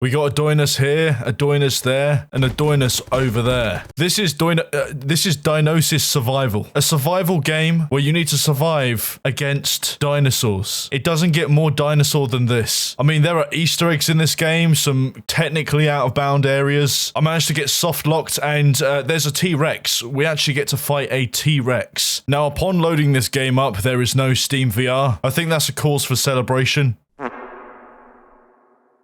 We got a Dinosaur here, a Dinosaur there, and a Dinosaur over there. This is Dinosis Survival. A survival game where you need to survive against dinosaurs. It doesn't get more dinosaur than this. I mean, there are Easter eggs in this game, some technically out of bound areas. I managed to get soft locked, and there's a T-Rex. We actually get to fight a T-Rex. Now, upon loading this game up, there is no Steam VR. I think that's a cause for celebration.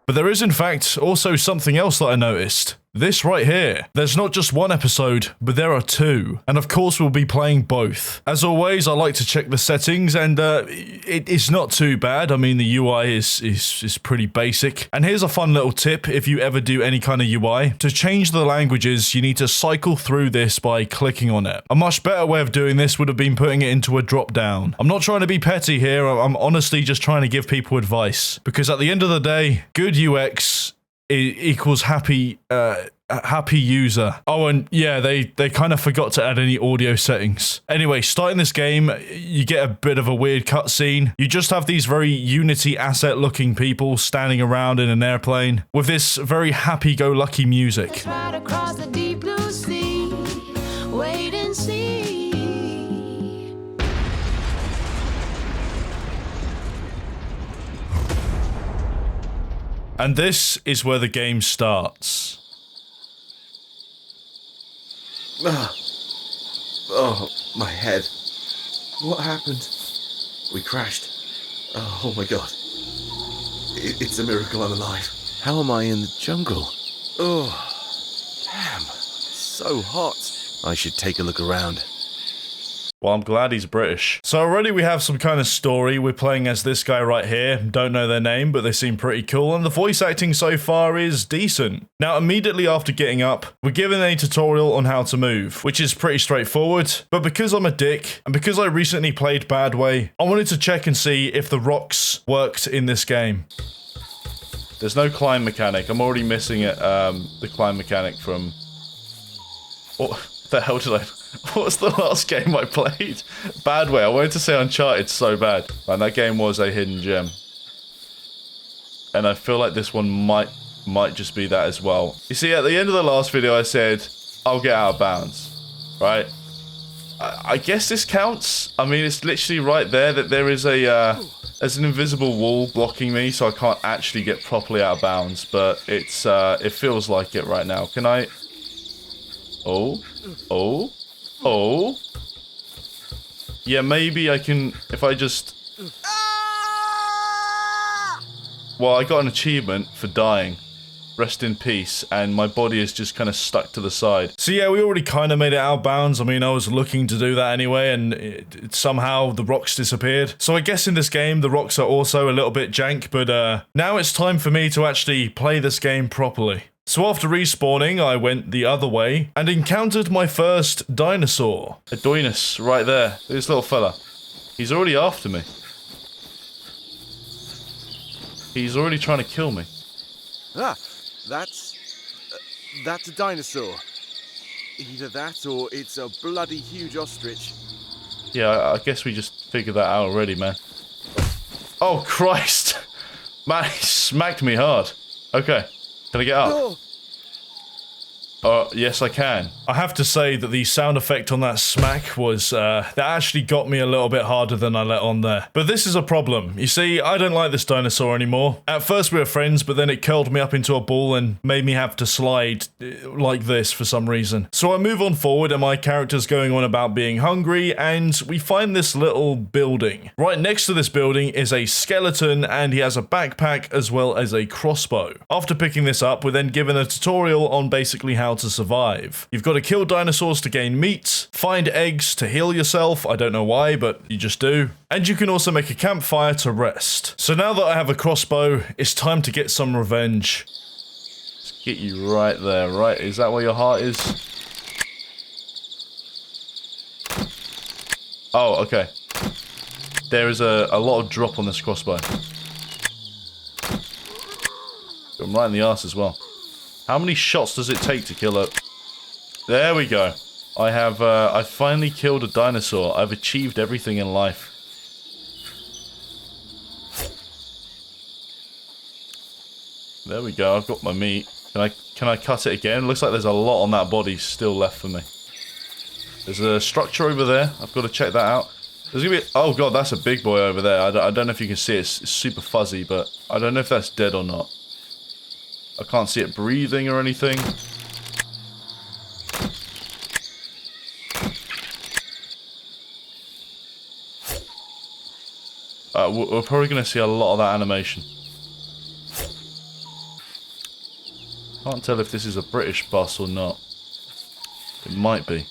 But there is, in fact, also something else that I noticed. This right here. There's not just one episode, but there are two. And of course, we'll be playing both. As always, I like to check the settings, and it's not too bad. I mean, the UI is pretty basic. And here's a fun little tip if you ever do any kind of UI. To change the languages, you need to cycle through this by clicking on it. A much better way of doing this would have been putting it into a drop-down. I'm not trying to be petty here. I'm honestly just trying to give people advice. Because at the end of the day, good UX equals happy user. Oh, and yeah, they kind of forgot to add any audio settings. Anyway, starting this game, you get a bit of a weird cutscene. You just have these very Unity asset looking people standing around in an airplane with this very happy-go-lucky music. Right across the deep blue sea. Wait and see. And this is where the game starts. Oh, my head. What happened? We crashed. Oh my god. It's a miracle I'm alive. How am I in the jungle? Oh, damn. So hot. I should take a look around. Well, I'm glad he's British. So already we have some kind of story. We're playing as this guy right here. Don't know their name, but they seem pretty cool. And the voice acting so far is decent. Now, immediately after getting up, we're given a tutorial on how to move, which is pretty straightforward. But because I'm a dick, and because I recently played Bad Way, I wanted to check and see if the rocks worked in this game. There's no climb mechanic. I'm already missing it, the climb mechanic from... What the hell did I... What was the last game I played? Bad Way. I wanted to say Uncharted so bad. And that game was a hidden gem. And I feel like this one might just be that as well. You see, at the end of the last video, I said, I'll get out of bounds. Right? I guess this counts. I mean, it's literally right there that there is a... there's an invisible wall blocking me, so I can't actually get properly out of bounds. But it's it feels like it right now. Can I... Oh. Yeah, maybe I can, if I just... Well, I got an achievement for dying. Rest in peace, and my body is just kind of stuck to the side. So yeah, we already kind of made it out of bounds. I mean, I was looking to do that anyway, and somehow the rocks disappeared. So I guess in this game, the rocks are also a little bit jank, but now it's time for me to actually play this game properly. So after respawning, I went the other way and encountered my first dinosaur. A Dinosaur right there. This little fella. He's already after me. He's already trying to kill me. Ah, that's a dinosaur. Either that or it's a bloody huge ostrich. Yeah, I guess we just figured that out already, man. Oh, Christ. Man, he smacked me hard. Okay. Can I get up? Yes, I can. I have to say that the sound effect on that smack was, that actually got me a little bit harder than I let on there. But this is a problem. You see, I don't like this dinosaur anymore. At first we were friends, but then it curled me up into a ball and made me have to slide like this for some reason. So I move on forward and my character's going on about being hungry, and we find this little building. Right next to this building is a skeleton, and he has a backpack as well as a crossbow. After picking this up, we're then given a tutorial on basically how to survive. You've got to kill dinosaurs to gain meat, find eggs to heal yourself, I don't know why, but you just do, and you can also make a campfire to rest. So now that I have a crossbow, it's time to get some revenge. Let's get you right there, right? Is that where your heart is? Oh, okay. There is a lot of drop on this crossbow. I'm right in the arse as well. How many shots does it take to kill a... There we go. I finally killed a dinosaur. I've achieved everything in life. There we go. I've got my meat. Can I cut it again? Looks like there's a lot on that body still left for me. There's a structure over there. I've got to check that out. There's gonna be... Oh god, that's a big boy over there. I don't know if you can see it. It's super fuzzy, but I don't know if that's dead or not. I can't see it breathing or anything. We're probably going to see a lot of that animation. Can't tell if this is a British bus or not. It might be.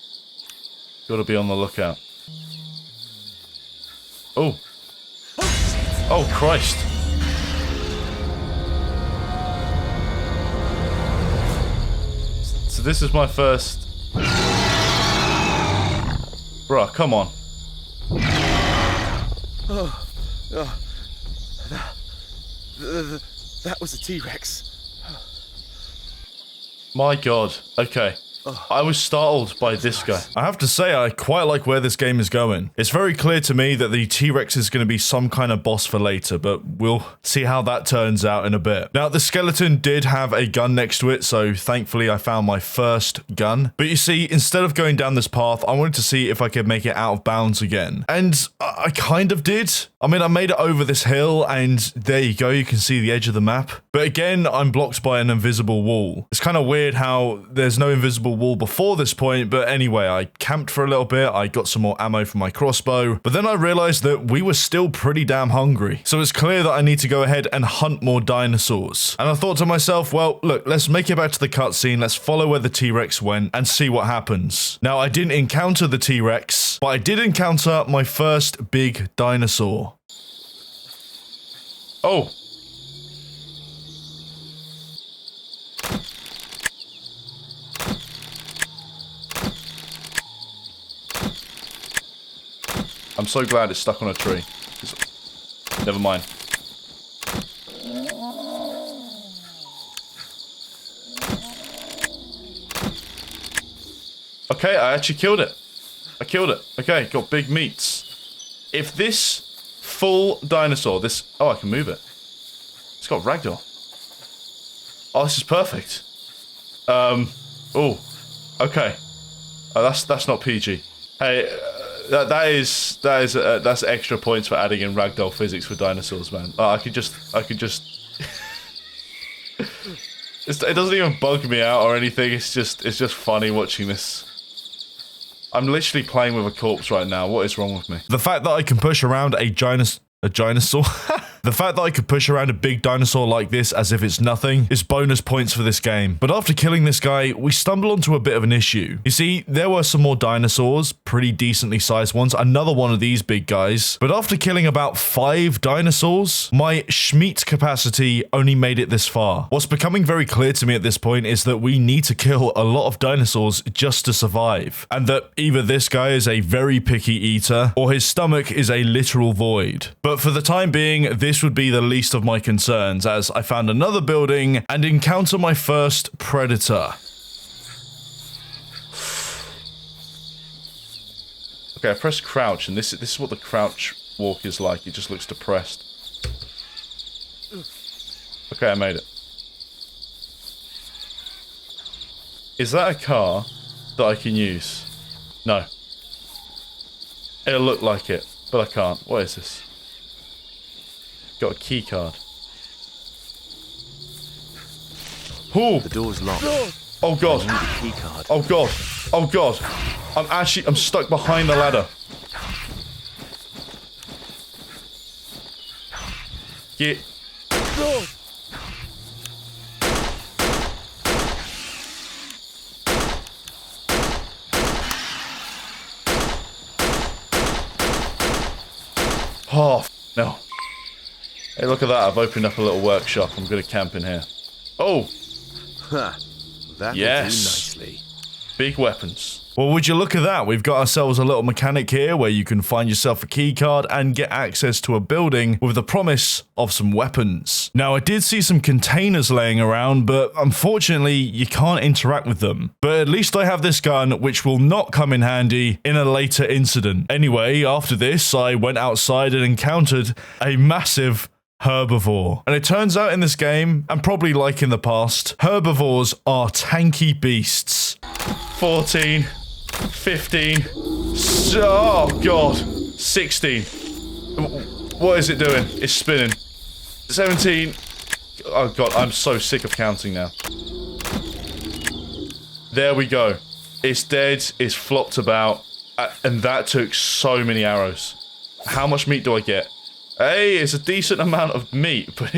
Got to be on the lookout. Oh. Oh, Christ. So this is my first... Bruh, come on. That was a T-Rex. My god. Okay. I was startled by this guy. I have to say, I quite like where this game is going. It's very clear to me that the T-Rex is going to be some kind of boss for later, but we'll see how that turns out in a bit. Now, the skeleton did have a gun next to it, so thankfully I found my first gun. But you see, instead of going down this path, I wanted to see if I could make it out of bounds again. And I kind of did. I mean, I made it over this hill, and there you go, you can see the edge of the map. But again, I'm blocked by an invisible wall. It's kind of weird how there's no invisible wall before this point, but anyway, I camped for a little bit, I got some more ammo for my crossbow, but then I realized that we were still pretty damn hungry. So it's clear that I need to go ahead and hunt more dinosaurs. And I thought to myself, well, look, let's make it back to the cutscene, let's follow where the T-Rex went and see what happens. Now, I didn't encounter the T-Rex, but I did encounter my first big dinosaur. Oh. I'm so glad it's stuck on a tree. Never mind. Okay, I actually killed it. I killed it. Okay, got big meats. If this full dinosaur, this... Oh, I can move it. It's got ragdoll. Oh, this is perfect. Oh, okay. Oh, that's not PG. Hey... That's extra points for adding in ragdoll physics for dinosaurs, man. Oh, I could just. It doesn't even bug me out or anything. It's just funny watching this. I'm literally playing with a corpse right now. What is wrong with me? The fact that I can push around a dinosaur. The fact that I could push around a big dinosaur like this as if it's nothing is bonus points for this game. But after killing this guy, we stumble onto a bit of an issue. You see, there were some more dinosaurs, pretty decently sized ones, another one of these big guys. But after killing about 5 dinosaurs, my Schmeat capacity only made it this far. What's becoming very clear to me at this point is that we need to kill a lot of dinosaurs just to survive. And that either this guy is a very picky eater, or his stomach is a literal void. But for the time being, this would be the least of my concerns, as I found another building and encounter my first predator. Okay, I pressed crouch, and this is what the crouch walk is like. It just looks depressed. Okay, I made it. Is that a car that I can use? No. It'll look like it, but I can't. What is this? Got a key card. Ooh. The door's locked. Oh god. I need a key card. Oh god. Oh god. I'm stuck behind the ladder. Get. Oh, no. Hey, look at that. I've opened up a little workshop. I'm going to camp in here. Oh. Ha. That'll yes. do nicely. Big weapons. Well, would you look at that? We've got ourselves a little mechanic here where you can find yourself a key card and get access to a building with the promise of some weapons. Now, I did see some containers laying around, but unfortunately, you can't interact with them. But at least I have this gun, which will not come in handy in a later incident. Anyway, after this, I went outside and encountered a massive herbivore. And it turns out in this game, and probably like in the past, herbivores are tanky beasts. 14, 15, oh god, 16. What is it doing? It's spinning. 17. Oh god, I'm so sick of counting now. There we go. It's dead, it's flopped about, and that took so many arrows. How much meat do I get? Hey, it's a decent amount of meat, but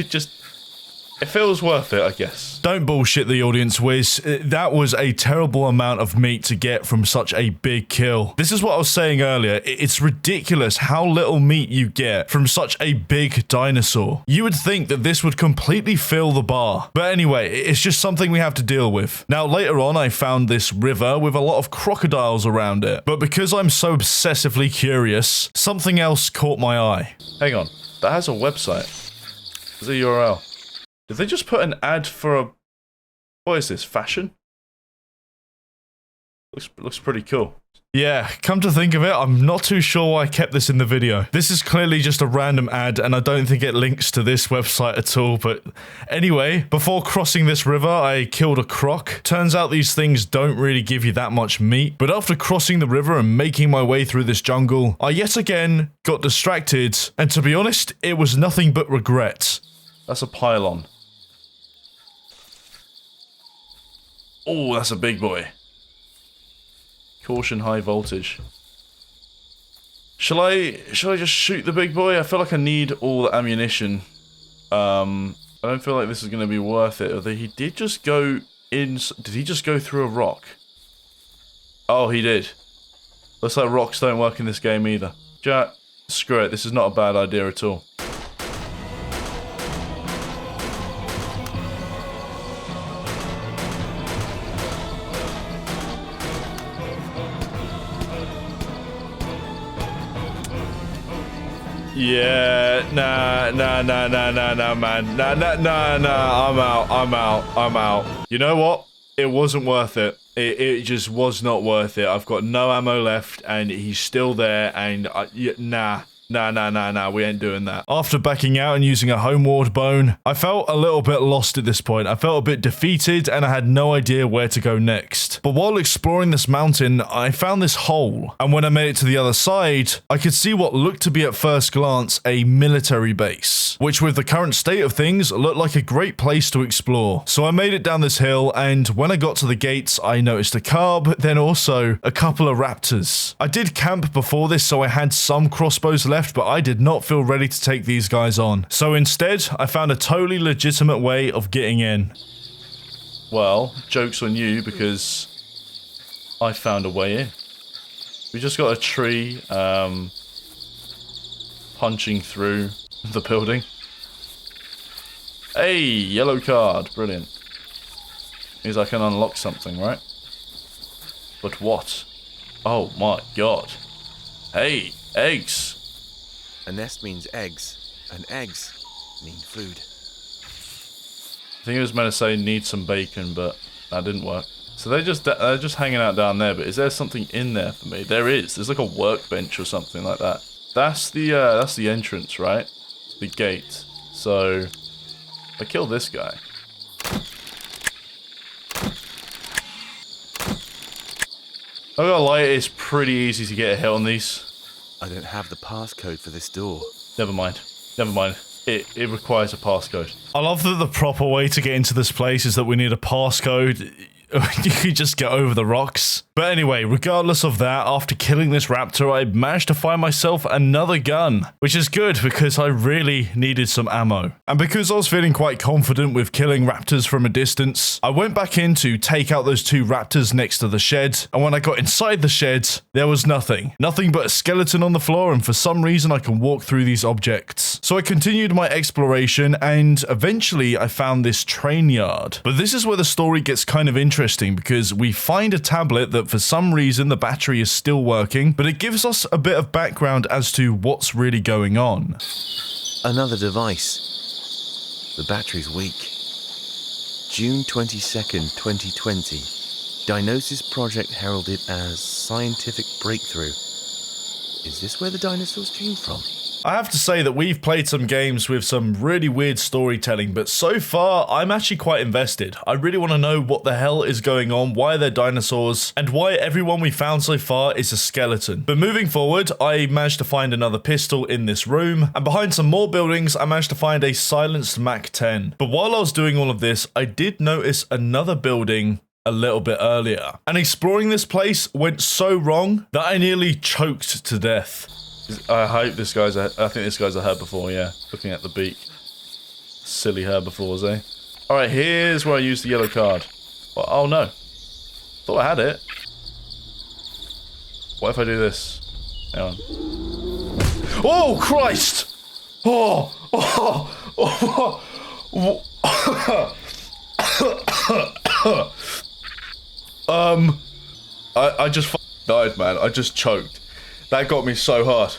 it feels worth it, I guess. Don't bullshit the audience, Wiz. That was a terrible amount of meat to get from such a big kill. This is what I was saying earlier. It's ridiculous how little meat you get from such a big dinosaur. You would think that this would completely fill the bar. But anyway, it's just something we have to deal with. Now, later on, I found this river with a lot of crocodiles around it. But because I'm so obsessively curious, something else caught my eye. Hang on. That has a website. There's a URL. Did they just put an ad for a... What is this? Fashion? Looks pretty cool. Yeah, come to think of it, I'm not too sure why I kept this in the video. This is clearly just a random ad, and I don't think it links to this website at all, but anyway, before crossing this river, I killed a croc. Turns out these things don't really give you that much meat, but after crossing the river and making my way through this jungle, I yet again got distracted, and to be honest, it was nothing but regret. That's a pylon. Oh, that's a big boy. Caution, high voltage. Shall I just shoot the big boy? I feel like I need all the ammunition. I don't feel like this is going to be worth it. Although he did just go in... Did he just go through a rock? Oh, he did. Looks like rocks don't work in this game either. Screw it. This is not a bad idea at all. Yeah, nah, man. Nah, I'm out. You know what? It wasn't worth it. It just was not worth it. I've got no ammo left, and he's still there, and nah, we ain't doing that. After backing out and using a homeward bone, I felt a little bit lost at this point. I felt a bit defeated, and I had no idea where to go next. But while exploring this mountain, I found this hole, and when I made it to the other side, I could see what looked to be at first glance a military base, which with the current state of things looked like a great place to explore. So I made it down this hill, and when I got to the gates, I noticed a carb, then also a couple of raptors. I did camp before this, so I had some crossbows left, but I did not feel ready to take these guys on. So instead, I found a totally legitimate way of getting in. Well, joke's on you, because I found a way in. We just got a tree punching through the building. Hey, yellow card. Brilliant. Means I can unlock something, right? But what? Oh my god. Hey, eggs. A nest means eggs, and eggs mean food. I think it was meant to say need some bacon, but that didn't work. So they're just hanging out down there, but is there something in there for me? There is. There's like a workbench or something like that. That's the entrance, right? The gate. So if I kill this guy. I gotta lie, it's pretty easy to get a hit on these. I don't have the passcode for this door. Never mind. It requires a passcode. I love that the proper way to get into this place is that we need a passcode. You could just get over the rocks. But anyway, regardless of that, after killing this raptor, I managed to find myself another gun, which is good because I really needed some ammo. And because I was feeling quite confident with killing raptors from a distance, I went back in to take out those two raptors next to the shed, and when I got inside the shed, there was nothing. Nothing but a skeleton on the floor, and for some reason I can walk through these objects. So I continued my exploration, and eventually I found this train yard. But this is where the story gets kind of interesting, because we find a tablet that for some reason the battery is still working, but it gives us a bit of background as to what's really going on. Another device. The battery's weak. June 22nd, 2020. Dinosis project heralded as scientific breakthrough. Is this where the dinosaurs came from? I have to say that we've played some games with some really weird storytelling, but so far, I'm actually quite invested. I really want to know what the hell is going on, why they're dinosaurs, and why everyone we found so far is a skeleton. But moving forward, I managed to find another pistol in this room, and behind some more buildings, I managed to find a silenced MAC-10. But while I was doing all of this, I did notice another building a little bit earlier. And exploring this place went so wrong that I nearly choked to death. I hope this guy's I think this guy's a herbivore, yeah. Looking at the beak. Silly herbivores, eh? Alright, here's where I used the yellow card. Well, oh no. Thought I had it. What if I do this? Hang on. Oh, Christ! Oh! Oh! Oh! I just died, man. I just choked. That got me so hard.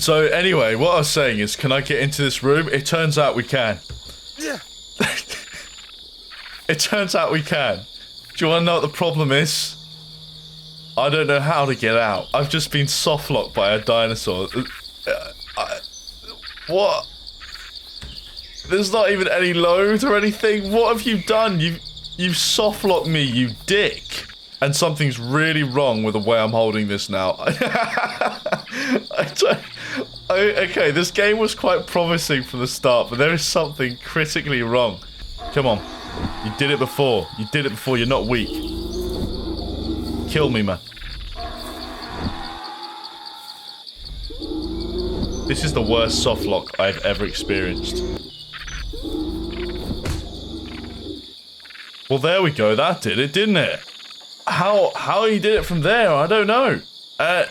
So anyway, what I was saying is, can I get into this room? It turns out we can. Yeah. It turns out we can. Do you want to know what the problem is? I don't know how to get out. I've just been softlocked by a dinosaur. What? There's not even any load or anything. What have you done? You've softlocked me, you dick. And something's really wrong with the way I'm holding this now. Okay, this game was quite promising from the start, but there is something critically wrong. Come on. You did it before. You did it before. You're not weak. Kill me, man. This is the worst softlock I've ever experienced. Well, there we go. That did it, didn't it? How he did it from there, I don't know.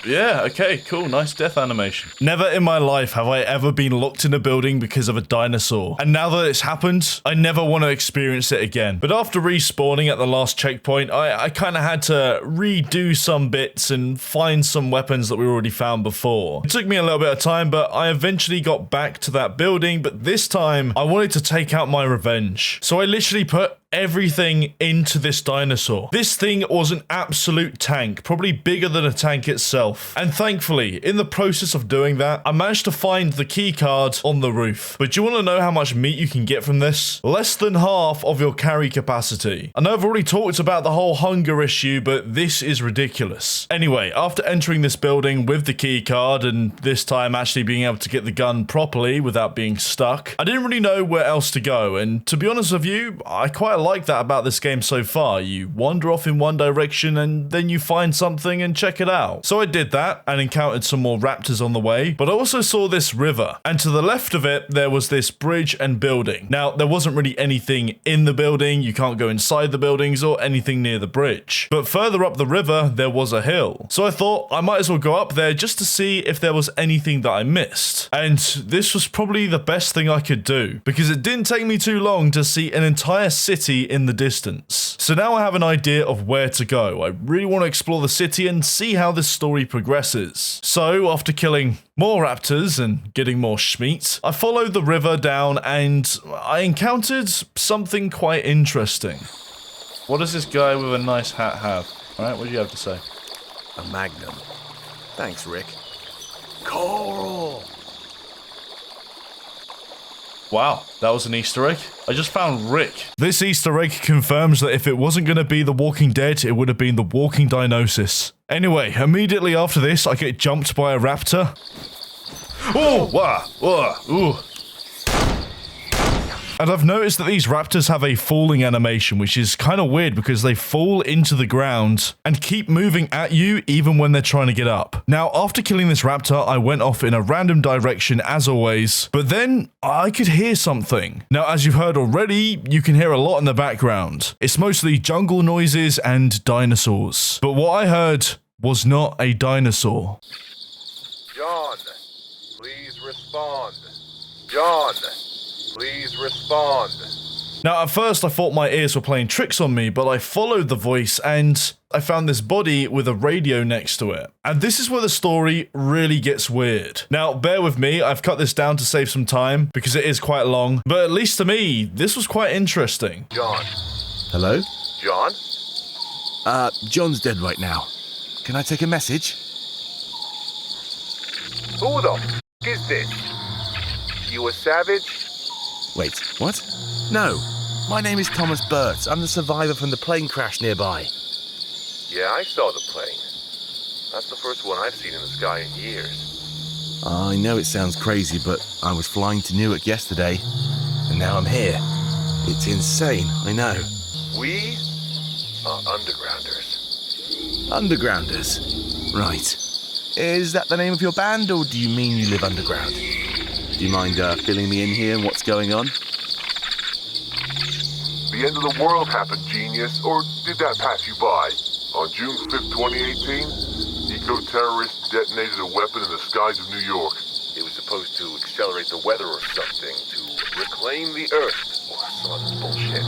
Yeah, okay, cool, nice death animation. Never in my life have I ever been locked in a building because of a dinosaur. And now that it's happened, I never want to experience it again. But after respawning at the last checkpoint, I kind of had to redo some bits and find some weapons that we already found before. It took me a little bit of time, but I eventually got back to that building, but this time, I wanted to take out my revenge. So I literally put everything into this dinosaur. This thing was an absolute tank, probably bigger than a tank itself. And thankfully, in the process of doing that, I managed to find the key card on the roof. But do you want to know how much meat you can get from this? Less than half of your carry capacity. I know I've already talked about the whole hunger issue, but this is ridiculous. Anyway, after entering this building with the key card, and this time actually being able to get the gun properly without being stuck, I didn't really know where else to go. And to be honest with you, I quite like that about this game so far. You wander off in one direction and then you find something and check it out. So I did that and encountered some more raptors on the way, but I also saw this river, and to the left of it there was this bridge and building. Now there wasn't really anything in the building, you can't go inside the buildings or anything near the bridge, but further up the river there was a hill. So I thought I might as well go up there just to see if there was anything that I missed, and this was probably the best thing I could do, because it didn't take me too long to see an entire city in the distance. So now I have an idea of where to go. I really want to explore the city and see how this story progresses. So after killing more raptors and getting more schmeat, I followed the river down and I encountered something quite interesting. What does this guy with a nice hat have? Alright, what do you have to say? A magnum. Thanks, Rick. Coral! Wow, that was an Easter egg. I just found Rick. This Easter egg confirms that if it wasn't going to be The Walking Dead, it would have been The Walking Dinosis. Anyway, immediately after this, I get jumped by a raptor. Oh, wow, ooh. And I've noticed that these raptors have a falling animation, which is kind of weird because they fall into the ground and keep moving at you even when they're trying to get up. Now, after killing this raptor, I went off in a random direction as always, but then I could hear something. Now, as you've heard already, you can hear a lot in the background. It's mostly jungle noises and dinosaurs. But what I heard was not a dinosaur. John, please respond. John, please respond. Now, at first I thought my ears were playing tricks on me, but I followed the voice and I found this body with a radio next to it. And this is where the story really gets weird. Now, bear with me, I've cut this down to save some time because it is quite long, but at least to me, this was quite interesting. John. Hello? John? John's dead right now. Can I take a message? Who the this? You a savage? Wait, what? No. My name is Thomas Burt. I'm the survivor from the plane crash nearby. Yeah, I saw the plane. That's the first one I've seen in the sky in years. I know it sounds crazy, but I was flying to Newark yesterday, and now I'm here. It's insane, I know. We are undergrounders. Undergrounders? Right. Is that the name of your band, or do you mean you live underground? Do you mind filling me in here on what's going on? The end of the world happened, genius, or did that pass you by? On June 5th, 2018, eco-terrorists detonated a weapon in the skies of New York. It was supposed to accelerate the weather or something, to reclaim the Earth, or some other bullshit.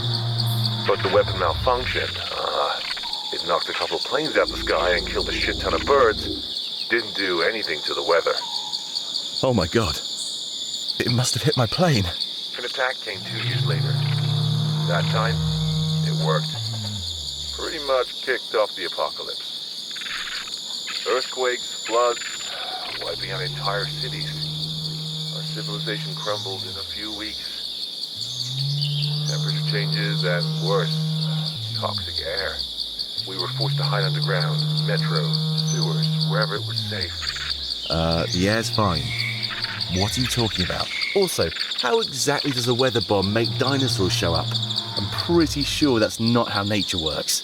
But the weapon malfunctioned. It knocked a couple of planes out the sky and killed a shit ton of birds. Didn't do anything to the weather. Oh my god. It must have hit my plane. An attack came 2 years later. That time, it worked. Pretty much kicked off the apocalypse. Earthquakes, floods, wiping out entire cities. Our civilization crumbled in a few weeks. Temperature changes and worse, toxic air. We were forced to hide underground, metro, sewers, wherever it was safe. The air's fine. What are you talking about? Also, how exactly does a weather bomb make dinosaurs show up? I'm pretty sure that's not how nature works.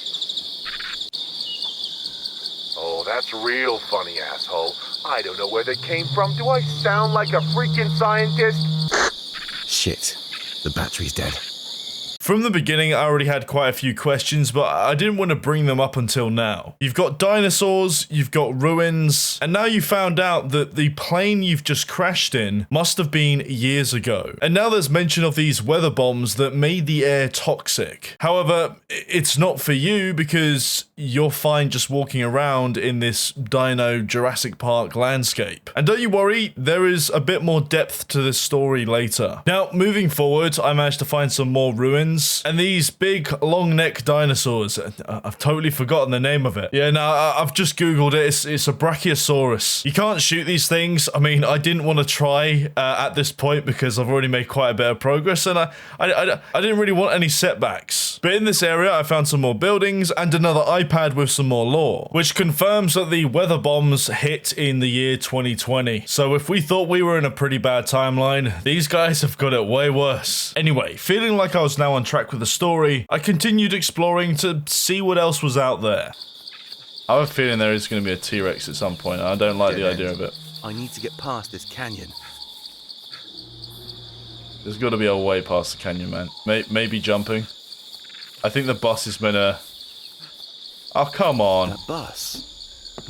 Oh, that's real funny, asshole. I don't know where they came from. Do I sound like a freaking scientist? Shit. The battery's dead. From the beginning, I already had quite a few questions, but I didn't want to bring them up until now. You've got dinosaurs, you've got ruins, and now you found out that the plane you've just crashed in must have been years ago. And now there's mention of these weather bombs that made the air toxic. However, it's not for you because you're fine just walking around in this Dino Jurassic Park landscape. And don't you worry, there is a bit more depth to this story later. Now, moving forward, I managed to find some more ruins. And these big long neck dinosaurs, I've totally forgotten the name of it. Yeah, no, I've just googled it. It's a brachiosaurus. You can't shoot these things. I mean, I didn't want to try at this point because I've already made quite a bit of progress, and I didn't really want any setbacks. But in this area, I found some more buildings and another iPad with some more lore, which confirms that the weather bombs hit in the year 2020. So if we thought we were in a pretty bad timeline, these guys have got it way worse. Anyway, feeling like I was now on track with the story, I continued exploring to see what else was out there. I have a feeling there is going to be a T-Rex at some point. I don't like the idea of it. I need to get past this canyon. There's got to be a way past the canyon, man. Maybe jumping. I think the bus is meant to... Oh, come on. A bus?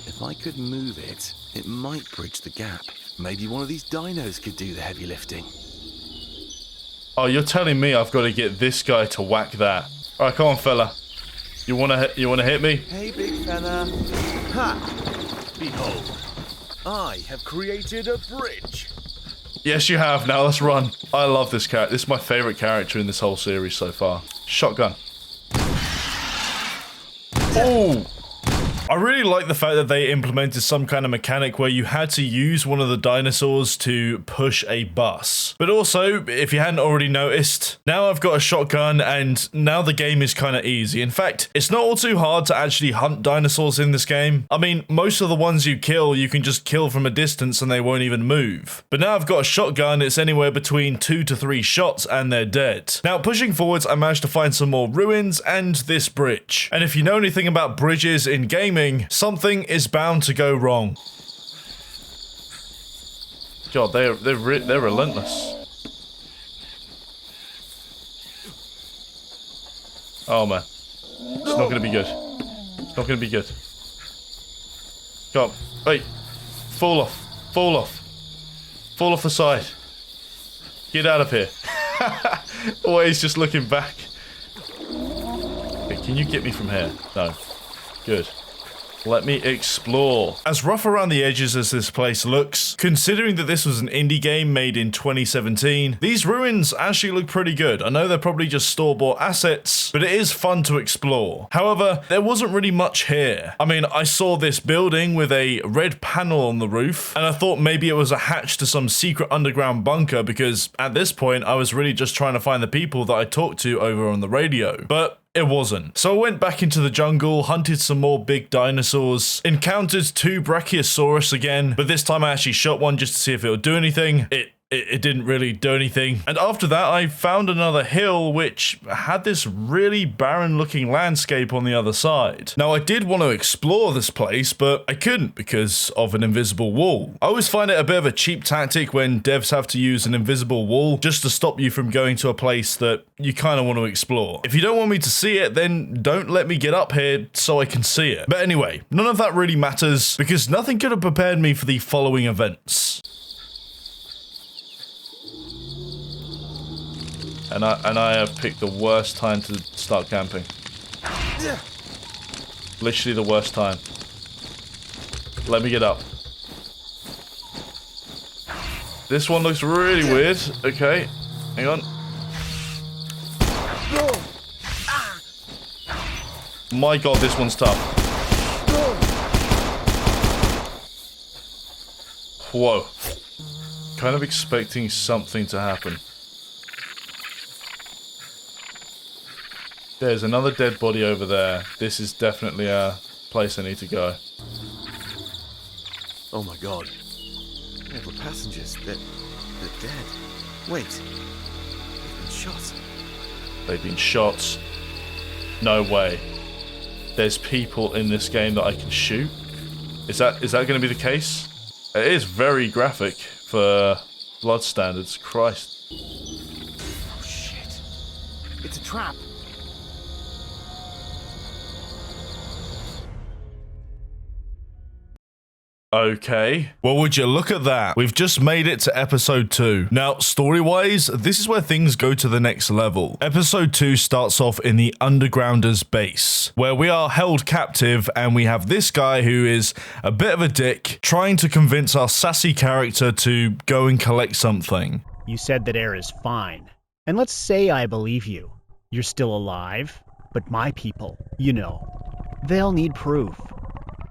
If I could move it, it might bridge the gap. Maybe one of these dinos could do the heavy lifting. Oh, you're telling me I've got to get this guy to whack that. Alright, come on, fella. You wanna hit me? Hey, big fella. Ha! Behold, I have created a bridge. Yes, you have. Now let's run. I love this character. This is my favorite character in this whole series so far. Shotgun. Oh! I really like the fact that they implemented some kind of mechanic where you had to use one of the dinosaurs to push a bus. But also, if you hadn't already noticed, now I've got a shotgun and now the game is kind of easy. In fact, it's not all too hard to actually hunt dinosaurs in this game. I mean, most of the ones you can just kill from a distance and they won't even move. But now I've got a shotgun, it's anywhere between 2 to 3 shots and they're dead. Now, pushing forwards, I managed to find some more ruins and this bridge. And if you know anything about bridges in gaming, something is bound to go wrong. God, they're relentless. Oh man, it's not gonna be good. It's not gonna be good. Go on, wait, fall off, fall off, fall off the side. Get out of here. Always just looking back. Hey, can you get me from here? No. Good. Let me explore. As rough around the edges as this place looks, considering that this was an indie game made in 2017, these ruins actually look pretty good. I know they're probably just store-bought assets, but it is fun to explore. However, there wasn't really much here. I mean, I saw this building with a red panel on the roof, and I thought maybe it was a hatch to some secret underground bunker because at this point, I was really just trying to find the people that I talked to over on the radio. But it wasn't. So I went back into the jungle, hunted some more big dinosaurs, encountered 2 Brachiosaurus again, but this time I actually shot one just to see if it would do anything. It didn't really do anything. And after that, I found another hill which had this really barren looking landscape on the other side. Now, I did want to explore this place, but I couldn't because of an invisible wall. I always find it a bit of a cheap tactic when devs have to use an invisible wall just to stop you from going to a place that you kind of want to explore. If you don't want me to see it, then don't let me get up here so I can see it. But anyway, none of that really matters because nothing could have prepared me for the following events. And I have picked the worst time to start camping. Literally the worst time. Let me get up. This one looks really weird. Okay, hang on. My god, this one's tough. Whoa. Kind of expecting something to happen. There's another dead body over there. This is definitely a place I need to go. Oh my god. Yeah, the passengers, they're dead. Wait. They've been shot. They've been shot. No way. There's people in this game that I can shoot. Is that going to be the case? It is very graphic for blood standards. Christ. Oh shit. It's a trap. Okay. Well, would you look at that? We've just made it to episode 2. Now, story-wise, this is where things go to the next level. Episode 2 starts off in the Undergrounders base, where we are held captive and we have this guy who is a bit of a dick, trying to convince our sassy character to go and collect something. You said that air is fine. And let's say I believe you. You're still alive, but my people, you know, they'll need proof.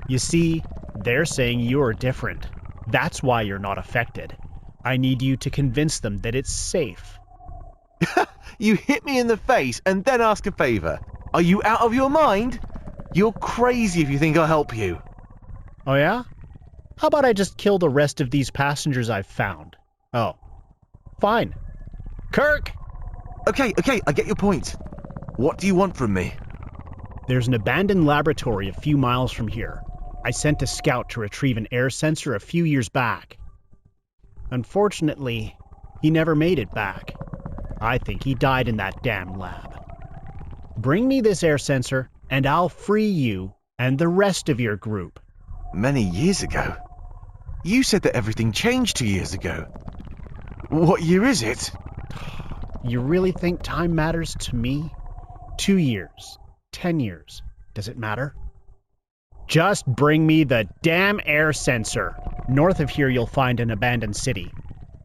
You see, they're saying you're different. That's why you're not affected. I need you to convince them that it's safe. You hit me in the face and then ask a favor. Are you out of your mind? You're crazy if you think I'll help you. Oh yeah? How about I just kill the rest of these passengers I've found? Oh. Fine. Kirk! Okay, I get your point. What do you want from me? There's an abandoned laboratory a few miles from here. I sent a scout to retrieve an air sensor a few years back. Unfortunately, he never made it back. I think he died in that damn lab. Bring me this air sensor, and I'll free you and the rest of your group. Many years ago? You said that everything changed 2 years ago. What year is it? You really think time matters to me? 2 years, 10 years, does it matter? Just bring me the damn air sensor. North of here, you'll find an abandoned city.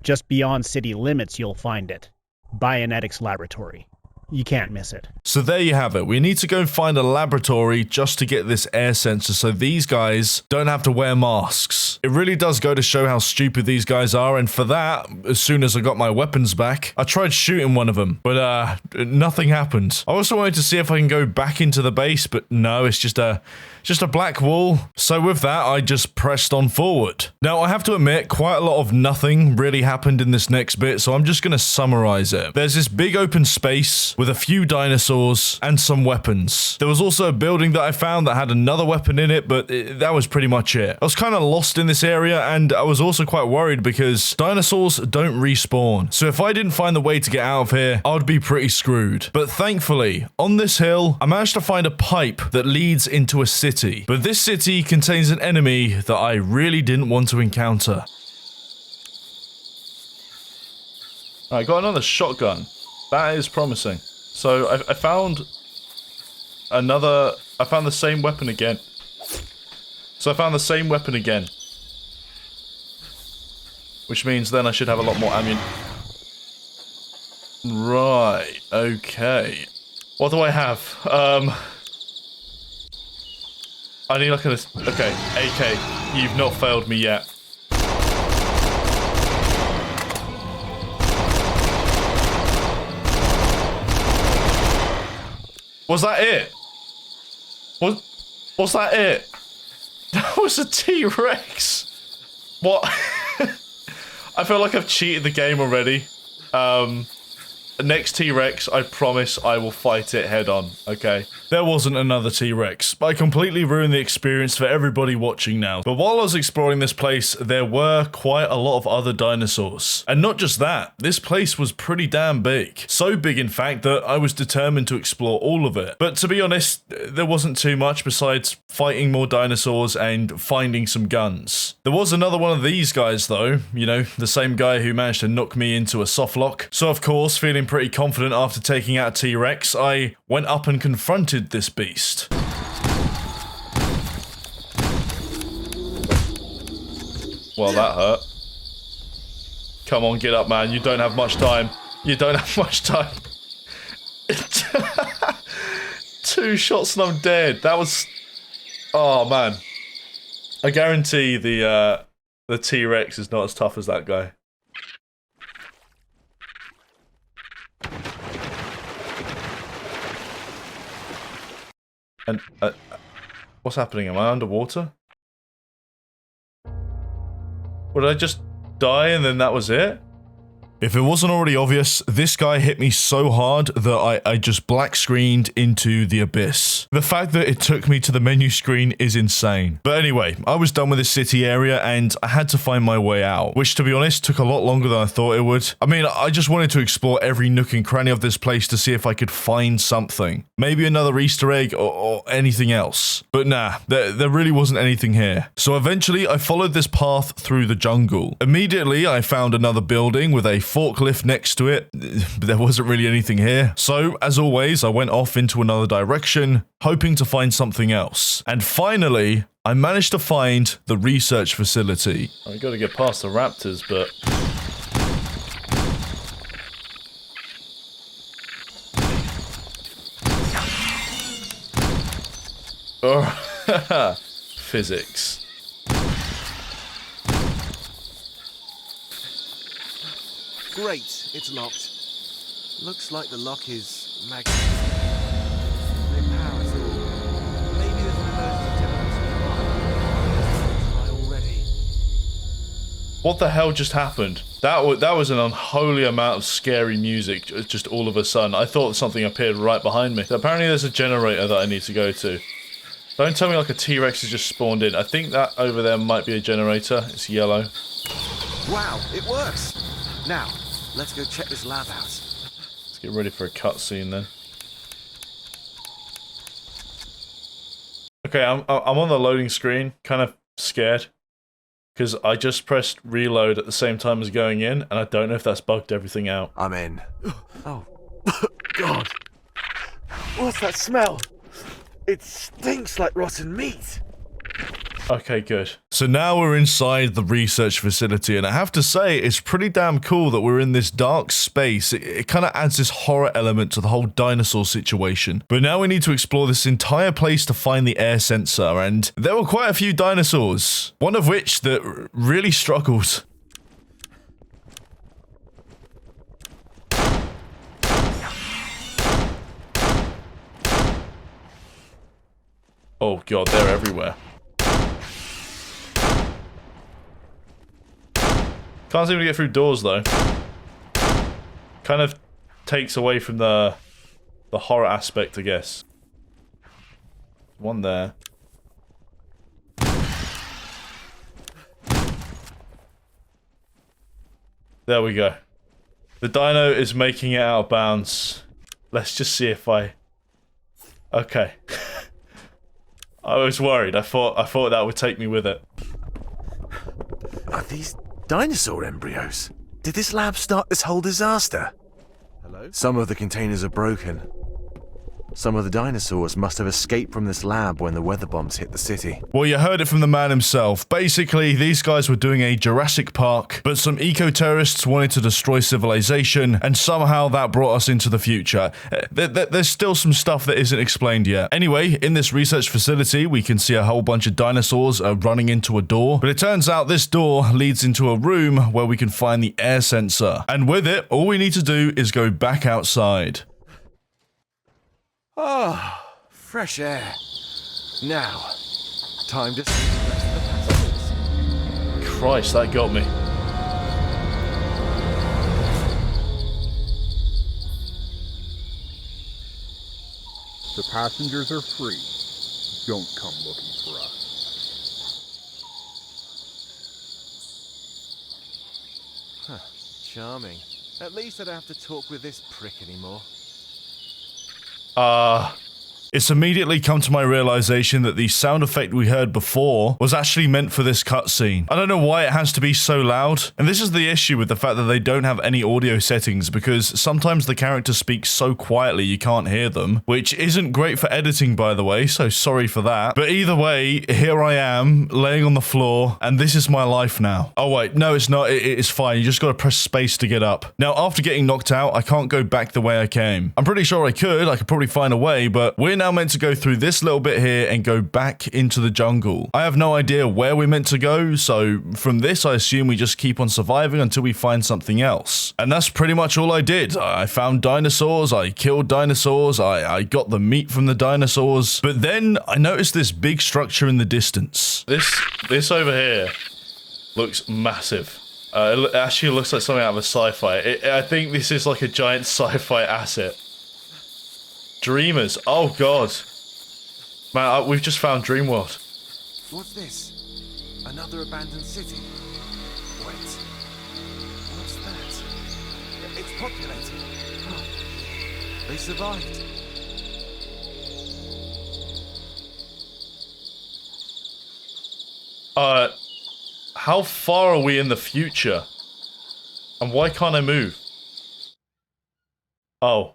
Just beyond city limits, you'll find it. Bionetics Laboratory. You can't miss it. So there you have it. We need to go and find a laboratory just to get this air sensor so these guys don't have to wear masks. It really does go to show how stupid these guys are, and for that, as soon as I got my weapons back, I tried shooting one of them, but nothing happened. I also wanted to see if I can go back into the base, but no, it's just a black wall. So with that, I just pressed on forward. Now, I have to admit, quite a lot of nothing really happened in this next bit, so I'm just going to summarize it. There's this big open space with a few dinosaurs and some weapons. There was also a building that I found that had another weapon in it, but that was pretty much it. I was kind of lost in this area, and I was also quite worried because dinosaurs don't respawn. So if I didn't find the way to get out of here, I would be pretty screwed. But thankfully, on this hill, I managed to find a pipe that leads into a city. But this city contains an enemy that I really didn't want to encounter. I got another shotgun. That is promising. So I found the same weapon again. So I found the same weapon again. Which means then I should have a lot more ammunition. Right, okay. What do I have? I need like okay, AK, you've not failed me yet. Was that it? Was that it? That was a T-Rex. What? I feel like I've cheated the game already. Next T-Rex, I promise I will fight it head on, okay? There wasn't another T-Rex, but I completely ruined the experience for everybody watching now. But while I was exploring this place, there were quite a lot of other dinosaurs. And not just that, this place was pretty damn big. So big, in fact, that I was determined to explore all of it. But to be honest, there wasn't too much besides fighting more dinosaurs and finding some guns. There was another one of these guys though, you know, the same guy who managed to knock me into a softlock. So of course, feeling pretty confident after taking out a T-Rex, I went up and confronted this beast. Well, that hurt. Come on, get up, man. You don't have much time. You don't have much time. 2 shots and I'm dead. That was... Oh, man. I guarantee the T-Rex is not as tough as that guy. And, what's happening? Am I underwater? Did I just die and then that was it? If it wasn't already obvious, this guy hit me so hard that I just black screened into the abyss. The fact that it took me to the menu screen is insane. But anyway, I was done with this city area and I had to find my way out, which to be honest took a lot longer than I thought it would. I mean, I just wanted to explore every nook and cranny of this place to see if I could find something. Maybe another Easter egg or anything else. But nah, there really wasn't anything here. So eventually I followed this path through the jungle. Immediately I found another building with a forklift next to it, but there wasn't really anything here. So, as always, I went off into another direction, hoping to find something else. And finally, I managed to find the research facility. I gotta get past the raptors, but... Oh, physics. Great, it's locked. Looks like the lock is magnetic. No power at all. Maybe there's an emergency generator nearby. Try already. What the hell just happened? That was an unholy amount of scary music, just all of a sudden. I thought something appeared right behind me. So apparently there's a generator that I need to go to. Don't tell me like a T-Rex has just spawned in. I think that over there might be a generator. It's yellow. Wow, it works! Now, let's go check this lab out. Let's get ready for a cutscene then. Okay, I'm on the loading screen, kind of scared. Because I just pressed reload at the same time as going in, and I don't know if that's bugged everything out. I'm in. Oh, God. What's that smell? It stinks like rotten meat. Okay, good. So now we're inside the research facility, and I have to say, it's pretty damn cool that we're in this dark space. It kind of adds this horror element to the whole dinosaur situation. But now we need to explore this entire place to find the air sensor, and there were quite a few dinosaurs. One of which that really struggled. Oh god, they're everywhere. Can't seem to get through doors though. Kind of takes away from the horror aspect, I guess. One there. There we go. The dino is making it out of bounds. Let's just see if I... Okay. I was worried. I thought that would take me with it. Are these dinosaur embryos? Did this lab start this whole disaster? Hello? Some of the containers are broken. Some of the dinosaurs must have escaped from this lab when the weather bombs hit the city. Well, you heard it from the man himself. Basically, these guys were doing a Jurassic Park, but some eco-terrorists wanted to destroy civilization, and somehow that brought us into the future. There's still some stuff that isn't explained yet. Anyway, in this research facility, we can see a whole bunch of dinosaurs running into a door, but it turns out this door leads into a room where we can find the air sensor. And with it, all we need to do is go back outside. Ah, fresh air. Now, time to see the rest of the passengers. Christ, that got me. The passengers are free. Don't come looking for us. Charming. At least I don't have to talk with this prick anymore. It's immediately come to my realization that the sound effect we heard before was actually meant for this cutscene. I don't know why it has to be so loud, and this is the issue with the fact that they don't have any audio settings, because sometimes the character speaks so quietly you can't hear them, which isn't great for editing, by the way, so sorry for that. But either way, here I am, laying on the floor, and this is my life now. Oh wait, no it's not, it's fine, you just gotta press space to get up. Now, after getting knocked out, I can't go back the way I came. I'm pretty sure I could probably find a way, but we're now meant to go through this little bit here and go back into the jungle. I have no idea where we're meant to go, so from this I assume we just keep on surviving until we find something else. And that's pretty much all I did. I found dinosaurs, I killed dinosaurs, I got the meat from the dinosaurs, but then I noticed this big structure in the distance. This over here looks massive. It actually looks like something out of a sci-fi. I think this is like a giant sci-fi asset. Dreamers. Oh god. Man, we've just found Dreamworld. What's this? Another abandoned city? Wait. What's that? It's populated. Oh, they survived. How far are we in the future? And why can't I move? Oh,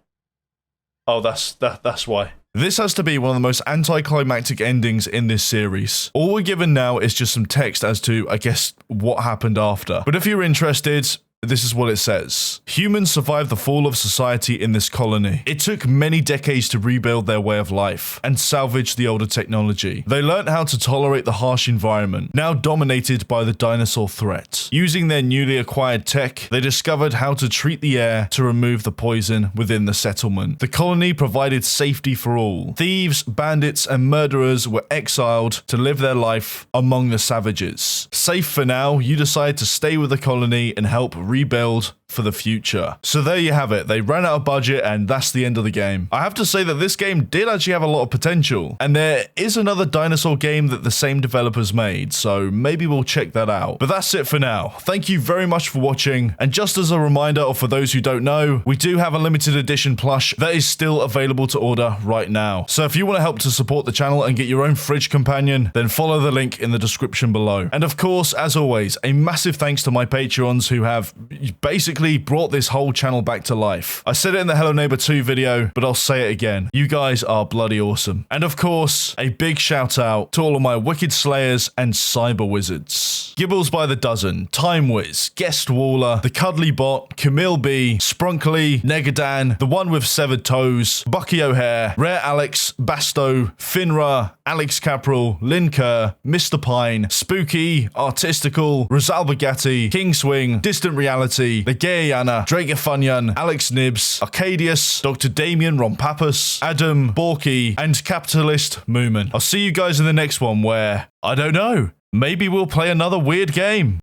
that's why. This has to be one of the most anticlimactic endings in this series. All we're given now is just some text as to, I guess, what happened after. But if you're interested, this is what it says. Humans survived the fall of society in this colony. It took many decades to rebuild their way of life and salvage the older technology. They learned how to tolerate the harsh environment, now dominated by the dinosaur threat. Using their newly acquired tech, they discovered how to treat the air to remove the poison within the settlement. The colony provided safety for all. Thieves, bandits, and murderers were exiled to live their life among the savages. Safe for now, you decide to stay with the colony and help rebuild for the future. So there you have it. They ran out of budget and that's the end of the game. I have to say that this game did actually have a lot of potential, and there is another dinosaur game that the same developers made, so maybe we'll check that out. But that's it for now. Thank you very much for watching, and just as a reminder, or for those who don't know, we do have a limited edition plush that is still available to order right now. So if you want to help to support the channel and get your own fridge companion, then follow the link in the description below. And of course, as always, a massive thanks to my Patreons who have basically brought this whole channel back to life. I said it in the Hello Neighbor 2 video, but I'll say it again. You guys are bloody awesome. And of course, a big shout out to all of my Wicked Slayers and Cyber Wizards. Gibbles by the dozen, TimeWiz, Guest Waller, The Cuddly Bot, Camille B, Sprunkly, Negadan, The One with Severed Toes, Bucky O'Hare, Rare Alex, Basto, Finra, Alex Caprell, Lynn Kerr, Mr. Pine, Spooky, Artistical, Rosalba Gatti, King Swing, Distant Reality, The Gayana, Drake Funyan, Alex Nibs, Arcadius, Dr. Damien Rompapus, Adam, Borky, and Capitalist Moomin. I'll see you guys in the next one where, I don't know, maybe we'll play another weird game.